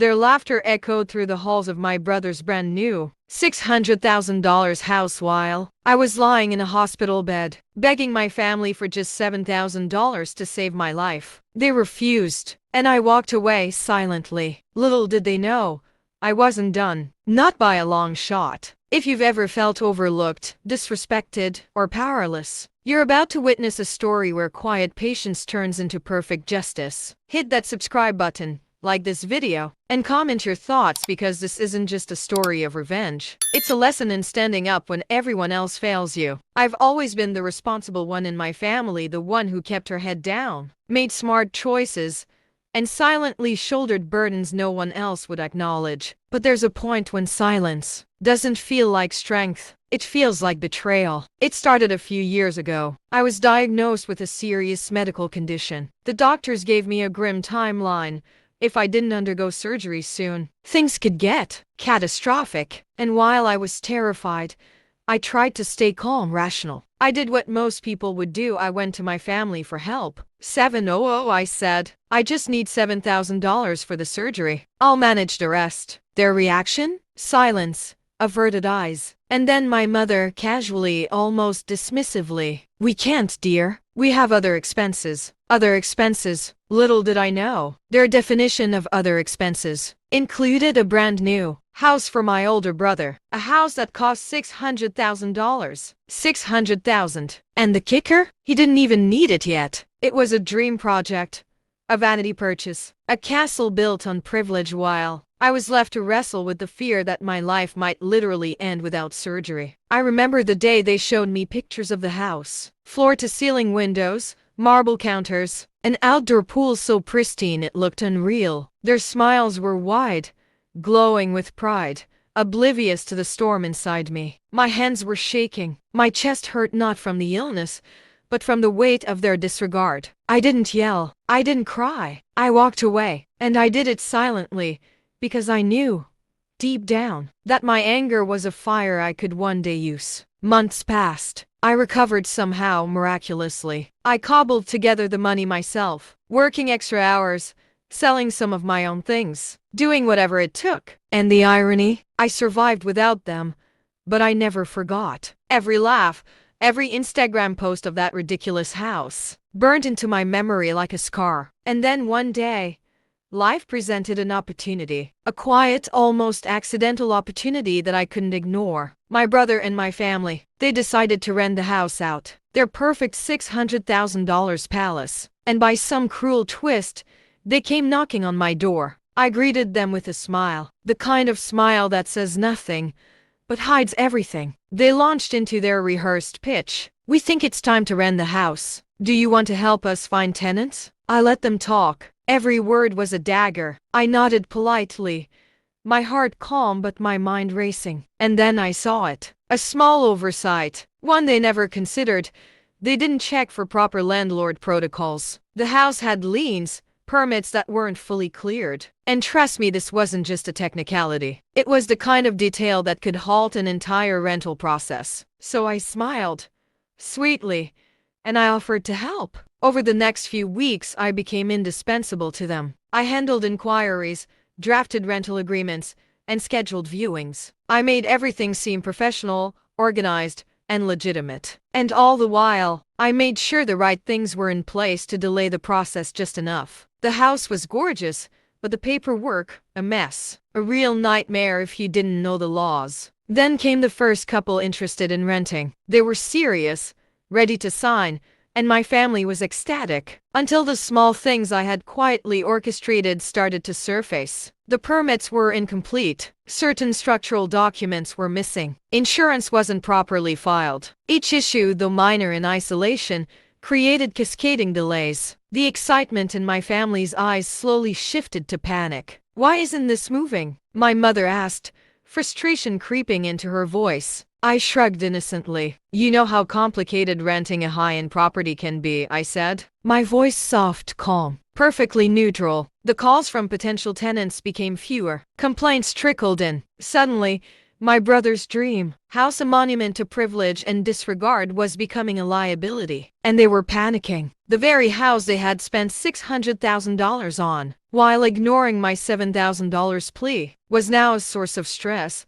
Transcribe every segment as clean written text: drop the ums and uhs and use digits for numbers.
Their laughter echoed through the halls of my brother's brand new $600,000 house while I was lying in a hospital bed, begging my family for just $7,000 to save my life. They refused, and I walked away silently. Little did they know, I wasn't done. Not by a long shot. If you've ever felt overlooked, disrespected, or powerless, you're about to witness a story where quiet patience turns into perfect justice. Hit that subscribe button, like this video, and comment your thoughts because this isn't just a story of revenge. It's a lesson in standing up when everyone else fails you. I've always been the responsible one in my family, the one who kept her head down, made smart choices, and silently shouldered burdens no one else would acknowledge. But there's a point when silence doesn't feel like strength. It feels like betrayal. It started a few years ago. I was diagnosed with a serious medical condition. The doctors gave me a grim timeline. If I didn't undergo surgery soon, things could get catastrophic. And while I was terrified, I tried to stay calm, rational. I did what most people would do. I went to my family for help. 700, I said. I just need $7,000 for the surgery. I'll manage the rest. Their reaction? Silence, averted eyes. And then my mother, casually, almost dismissively. We can't, dear. We have other expenses. Other expenses. Little did I know, their definition of other expenses included a brand new house for my older brother. A house that cost $600,000. $600,000. And the kicker? He didn't even need it yet. It was a dream project. A vanity purchase. A castle built on privilege while I was left to wrestle with the fear that my life might literally end without surgery. I remember the day they showed me pictures of the house. Floor-to-ceiling windows, marble counters, an outdoor pool so pristine it looked unreal. Their smiles were wide, glowing with pride, oblivious to the storm inside me. My hands were shaking. My chest hurt not from the illness, but from the weight of their disregard. I didn't yell. I didn't cry. I walked away, and I did it silently, because I knew, deep down, that my anger was a fire I could one day use. Months passed. I recovered somehow, miraculously. I cobbled together the money myself, working extra hours, selling some of my own things, doing whatever it took. And the irony? I survived without them, but I never forgot. Every laugh, every Instagram post of that ridiculous house, burned into my memory like a scar. And then one day, life presented an opportunity. A quiet, almost accidental opportunity that I couldn't ignore. My brother and my family, they decided to rent the house out. Their perfect $600,000 palace. And by some cruel twist, they came knocking on my door. I greeted them with a smile. The kind of smile that says nothing, but hides everything. They launched into their rehearsed pitch. We think it's time to rent the house. Do you want to help us find tenants? I let them talk. Every word was a dagger. I nodded politely, my heart calm but my mind racing. And then I saw it. A small oversight, one they never considered. They didn't check for proper landlord protocols. The house had liens, permits that weren't fully cleared. And trust me, this wasn't just a technicality. It was the kind of detail that could halt an entire rental process. So I smiled, sweetly, and I offered to help. Over the next few weeks, I became indispensable to them. I handled inquiries, drafted rental agreements, and scheduled viewings. I made everything seem professional, organized, and legitimate. And all the while, I made sure the right things were in place to delay the process just enough. The house was gorgeous, but the paperwork, a mess. A real nightmare if you didn't know the laws. Then came the first couple interested in renting. They were serious, ready to sign, and my family was ecstatic, until the small things I had quietly orchestrated started to surface. The permits were incomplete. Certain structural documents were missing. Insurance wasn't properly filed. Each issue, though minor in isolation, created cascading delays. The excitement in my family's eyes slowly shifted to panic. Why isn't this moving? My mother asked, frustration creeping into her voice. I shrugged innocently. You know how complicated renting a high-end property can be, I said. My voice soft, calm, perfectly neutral. The calls from potential tenants became fewer. Complaints trickled in. Suddenly, my brother's dream, house, a monument to privilege and disregard, was becoming a liability. And they were panicking. The very house they had spent $600,000 on while ignoring my $7,000 plea was now a source of stress,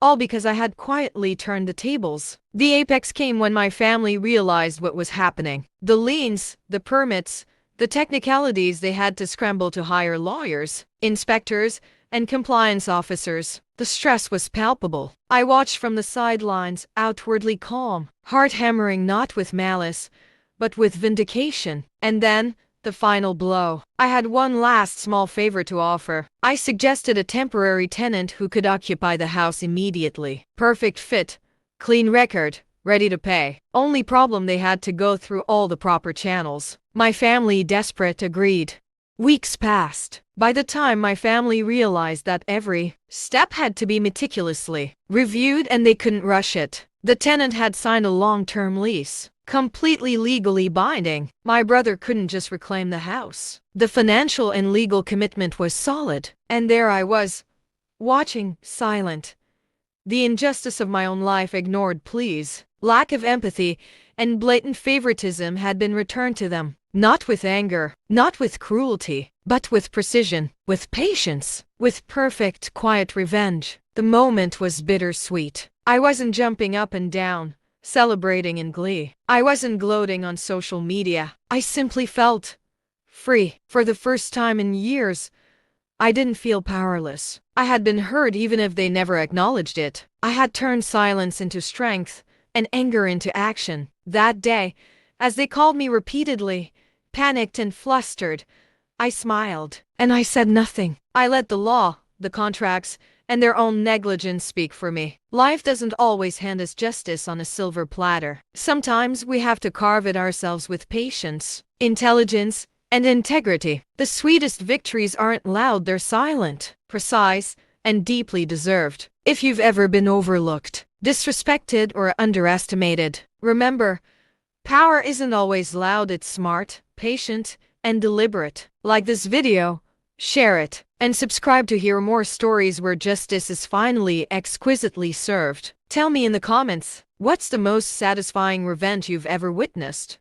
all because I had quietly turned the tables. The apex came when my family realized what was happening. The liens, the permits, the technicalities. They had to scramble to hire lawyers, inspectors, and compliance officers. The stress was palpable. I watched from the sidelines, outwardly calm, heart hammering not with malice, but with vindication. And then, the final blow. I had one last small favor to offer. I suggested a temporary tenant who could occupy the house immediately. Perfect fit, clean record, ready to pay. Only problem, they had to go through all the proper channels. My family, desperate, agreed. Weeks passed. By the time my family realized that every step had to be meticulously reviewed and they couldn't rush it, the tenant had signed a long-term lease, completely legally binding. My brother couldn't just reclaim the house. The financial and legal commitment was solid. And there I was, watching, silent. The injustice of my own life, ignored pleas, lack of empathy, and blatant favoritism had been returned to them. Not with anger, not with cruelty, but with precision, with patience, with perfect, quiet revenge. The moment was bittersweet. I wasn't jumping up and down, celebrating in glee. I wasn't gloating on social media. I simply felt free. For the first time in years, I didn't feel powerless. I had been heard even if they never acknowledged it. I had turned silence into strength and anger into action. That day, as they called me repeatedly, panicked and flustered, I smiled, and I said nothing. I let the law, the contracts, and their own negligence speak for me. Life doesn't always hand us justice on a silver platter. Sometimes we have to carve it ourselves with patience, intelligence, and integrity. The sweetest victories aren't loud, they're silent, precise, and deeply deserved. If you've ever been overlooked, disrespected, or underestimated, remember, power isn't always loud, it's smart, patient, and deliberate. Like this video, share it, and subscribe to hear more stories where justice is finally exquisitely served. Tell me in the comments, what's the most satisfying revenge you've ever witnessed?